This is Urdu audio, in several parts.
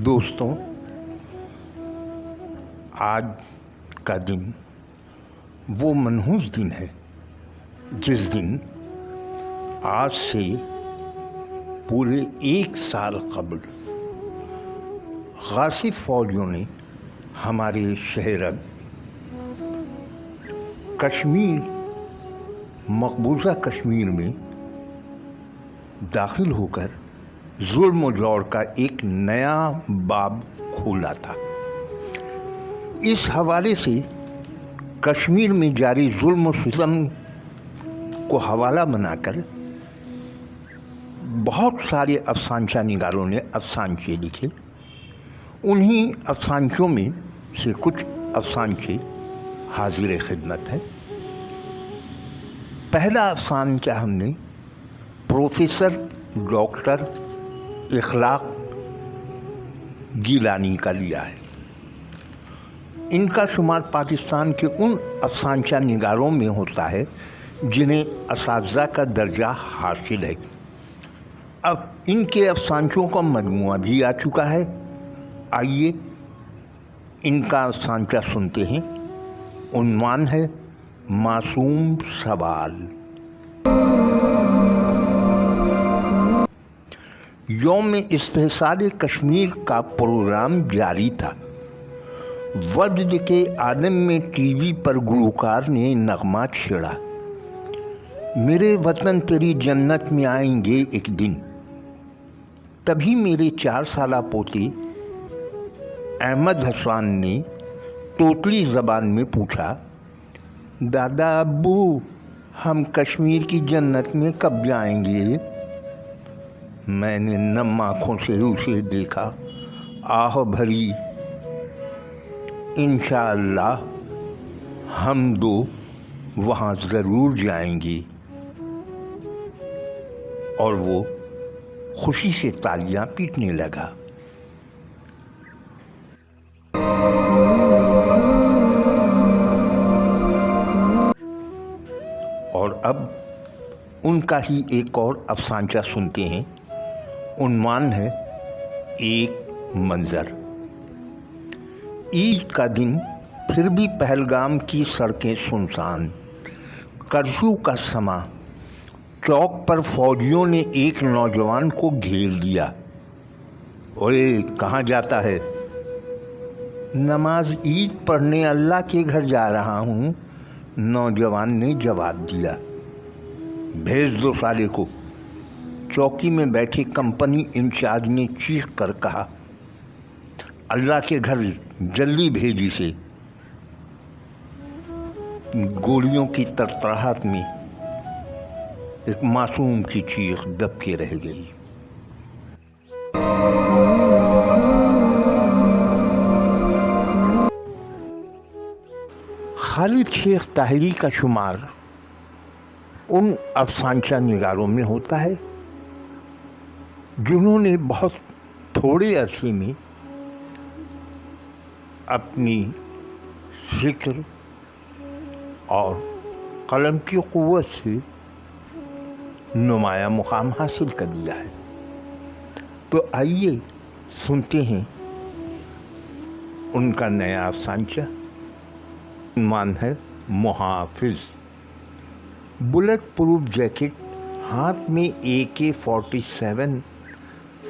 دوستوں، آج کا دن وہ منحوس دن ہے جس دن آج سے پورے 1 سال قبل غاصب فوجیوں نے ہمارے شہر کشمیر مقبوضہ کشمیر میں داخل ہو کر ظلم و جور کا ایک نیا باب کھولا تھا۔ اس حوالے سے کشمیر میں جاری ظلم و ستم کو حوالہ بنا کر بہت سارے افسانچہ نگاروں نے افسانچے لکھے۔ انہی افسانچوں میں سے کچھ افسانچے حاضر خدمت ہیں۔ پہلا افسانچہ ہم نے پروفیسر ڈاکٹر اخلاق گیلانی کا لیا ہے۔ ان کا شمار پاکستان کے ان افسانچہ نگاروں میں ہوتا ہے جنہیں اساتذہ کا درجہ حاصل ہے۔ اب ان کے افسانچوں کا مجموعہ بھی آ چکا ہے۔ آئیے ان کا افسانچہ سنتے ہیں۔ عنوان ہے معصوم سوال۔ یوم استحصال کشمیر کا پروگرام جاری تھا۔ وجد کے عالم میں ٹی وی پر گلوکار نے نغمہ چھیڑا، میرے وطن تیری جنت میں آئیں گے ایک دن۔ تبھی میرے 4 سالہ پوتے احمد حسان نے توتلی زبان میں پوچھا، دادا ابو ہم کشمیر کی جنت میں کب جائیں گے؟ میں نے نم آنکھوں سے اسے دیکھا، آہ بھری، انشاءاللہ ہم دو وہاں ضرور جائیں گے۔ اور وہ خوشی سے تالیاں پیٹنے لگا۔ اور اب ان کا ہی ایک اور افسانچہ سنتے ہیں۔ عنوان ہے ایک منظر۔ عید کا دن پھر بھی پہلگام کی سڑکیں سنسان، کرفیو کا سماں۔ چوک پر فوجیوں نے ایک نوجوان کو گھیر لیا۔ اوئے کہاں جاتا ہے؟ نماز عید پڑھنے اللہ کے گھر جا رہا ہوں، نوجوان نے جواب دیا۔ بھیج دو سالے کو، چوکی میں بیٹھے کمپنی انچارج نے چیخ کر کہا۔ اللہ کے گھر جلدی بھیج اسے۔ گولیوں کی تڑتڑاہٹ میں ایک معصوم کی چیخ دب کے رہ گئی۔ خالد شیخ طاہری کا شمار ان افسانچہ نگاروں میں ہوتا ہے جنہوں نے بہت تھوڑے عرصے میں اپنی فکر اور قلم کی قوت سے نمایاں مقام حاصل کر لیا ہے۔ تو آئیے سنتے ہیں ان کا نیا افسانچہ۔ عنوان ہے محافظ۔ بلٹ پروف جیکٹ، ہاتھ میں AK-47،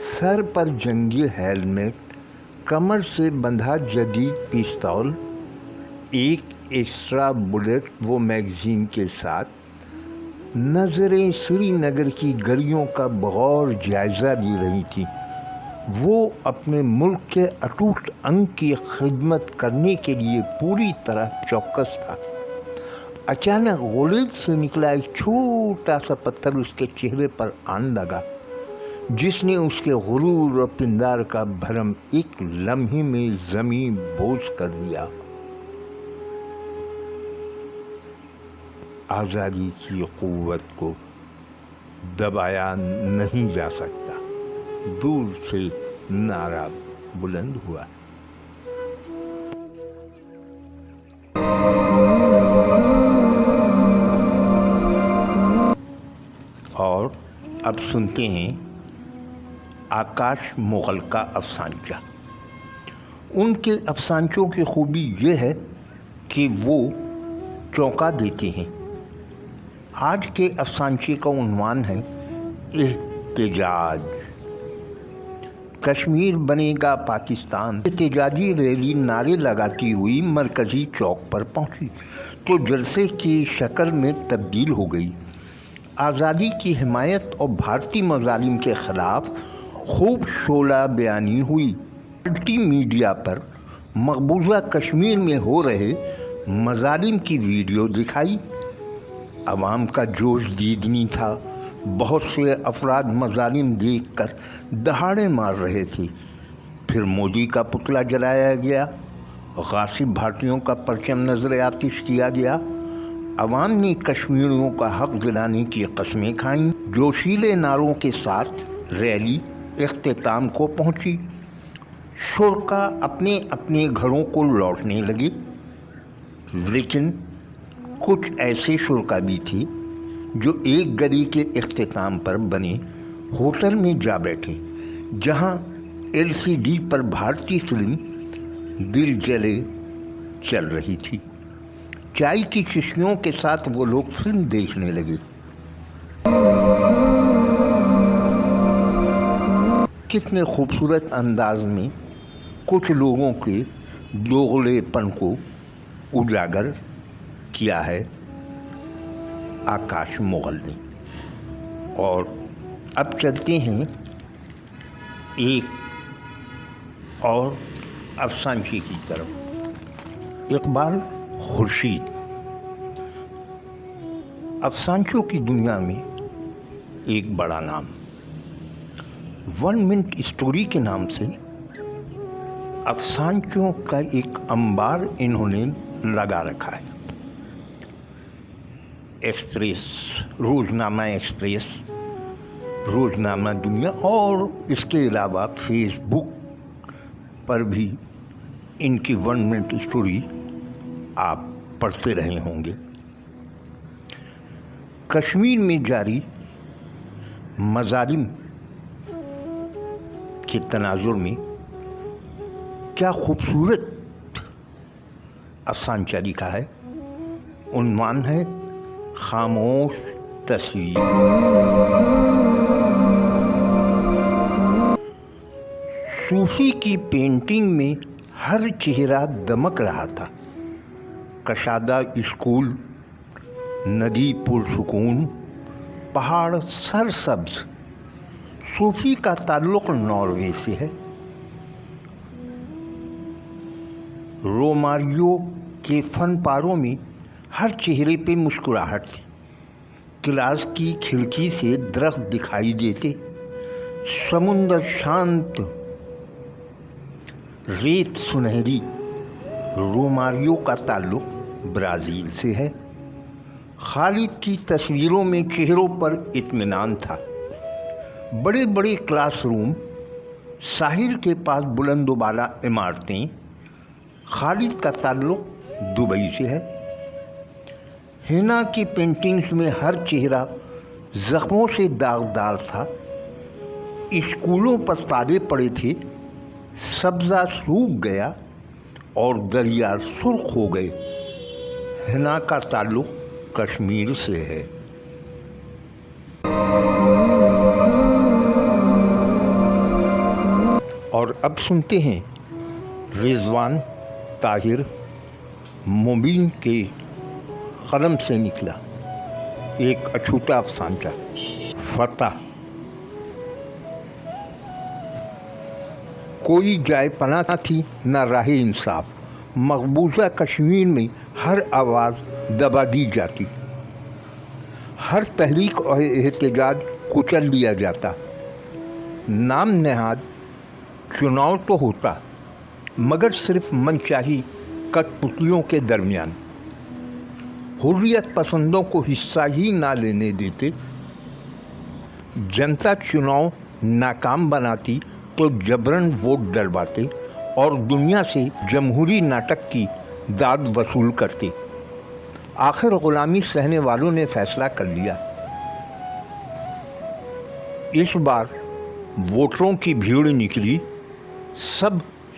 سر پر جنگی ہیلمٹ، کمر سے بندھا جدید پستول، ایک ایکسٹرا بلٹ وہ میگزین کے ساتھ، نظریں سری نگر کی گلیوں کا بغور جائزہ لی رہی تھی۔ وہ اپنے ملک کے اٹوٹ انگ کی خدمت کرنے کے لیے پوری طرح چوکس تھا۔ اچانک غلیظ سے نکلا ایک چھوٹا سا پتھر اس کے چہرے پر آن لگا، جس نے اس کے غرور اور پندار کا بھرم ایک لمحے میں زمین بوس کر دیا۔ آزادی کی قوت کو دبایا نہیں جا سکتا، دور سے نعرہ بلند ہوا۔ اور اب سنتے ہیں آکاش مغل کا افسانچہ۔ ان کے افسانچوں کی خوبی یہ ہے کہ وہ چونکا دیتے ہیں۔ آج کے افسانچے کا عنوان ہے احتجاج۔ کشمیر بنے گا پاکستان، احتجاجی ریلی نعرے لگاتی ہوئی مرکزی چوک پر پہنچی تو جلسے کی شکل میں تبدیل ہو گئی۔ آزادی کی حمایت اور بھارتی مظالم کے خلاف خوب شعلہ بیانی ہوئی۔ ملٹی میڈیا پر مقبوضہ کشمیر میں ہو رہے مظالم کی ویڈیو دکھائی۔ عوام کا جوش دیدنی تھا۔ بہت سے افراد مظالم دیکھ کر دہاڑے مار رہے تھے۔ پھر مودی کا پتلا جلایا گیا، غاصب بھارتیوں کا پرچم نظر آتش کیا گیا۔ عوام نے کشمیریوں کا حق دلانے کی قسمیں کھائیں۔ جوشیلے نعروں کے ساتھ ریلی اختتام کو پہنچی۔ شرکا اپنے اپنے گھروں کو لوٹنے لگے، لیکن کچھ ایسے شرکا بھی تھے جو ایک گلی کے اختتام پر بنے ہوٹل میں جا بیٹھے، جہاں LCD پر بھارتی فلم دل جلے چل رہی تھی۔ چائے کی شیشیوں کے ساتھ وہ لوگ فلم دیکھنے لگے۔ کتنے خوبصورت انداز میں کچھ لوگوں کے دوغلے پن کو اجاگر کیا ہے آکاش مغل نے۔ اور اب چلتے ہیں ایک اور افسانچے کی طرف۔ اقبال خورشید افسانچوں کی دنیا میں ایک بڑا نام۔ 1 منٹ اسٹوری کے نام سے افسانچوں کا ایک انبار انہوں نے لگا رکھا ہے۔ ایکسپریس، روزنامہ ایکسپریس، روزنامہ دنیا اور اس کے علاوہ فیس بک پر بھی ان کی 1 منٹ اسٹوری آپ پڑھتے رہے ہوں گے۔ کشمیر میں جاری مظالم کے تناظر میں کیا خوبصورت افسانچہ لکھا ہے۔ عنوان ہے خاموش تصویر۔ صوفی کی پینٹنگ میں ہر چہرہ دمک رہا تھا۔ کشادہ اسکول، ندی پرسکون، پہاڑ سرسبز۔ صوفی کا تعلق ناروے سے ہے۔ روماریو کے فن پاروں میں ہر چہرے پہ مسکراہٹ تھی۔ کلاس کی کھڑکی سے درخت دکھائی دیتے، سمندر شانت، ریت سنہری۔ روماریو کا تعلق برازیل سے ہے۔ خالد کی تصویروں میں چہروں پر اطمینان تھا۔ بڑے بڑے کلاس روم، ساحل کے پاس بلند و بالا عمارتیں۔ خالد کا تعلق دبئی سے ہے۔ ہینا کی پینٹنگز میں ہر چہرہ زخموں سے داغدار تھا۔ اسکولوں پر تالے پڑے تھے، سبزہ سوکھ گیا اور دریا سرخ ہو گئے۔ ہینا کا تعلق کشمیر سے ہے۔ اور اب سنتے ہیں رضوان طاہر مبین کے قلم سے نکلا ایک اچھوتا افسانچہ، فتح۔ کوئی جائے پناہ نہ تھی، نہ راہ انصاف۔ مقبوضہ کشمیر میں ہر آواز دبا دی جاتی، ہر تحریک اور احتجاج کچل دیا جاتا۔ نام نہاد چناؤ تو ہوتا، مگر صرف منچاہی کٹ پتلیوں کے درمیان۔ حریت پسندوں کو حصہ ہی نہ لینے دیتے۔ جنتا چناؤ ناکام بناتی تو جبراً ووٹ ڈلواتے اور دنیا سے جمہوری ناٹک کی داد وصول کرتے۔ آخر غلامی سہنے والوں نے فیصلہ کر لیا۔ اس بار ووٹروں کی بھیڑ نکلی، سب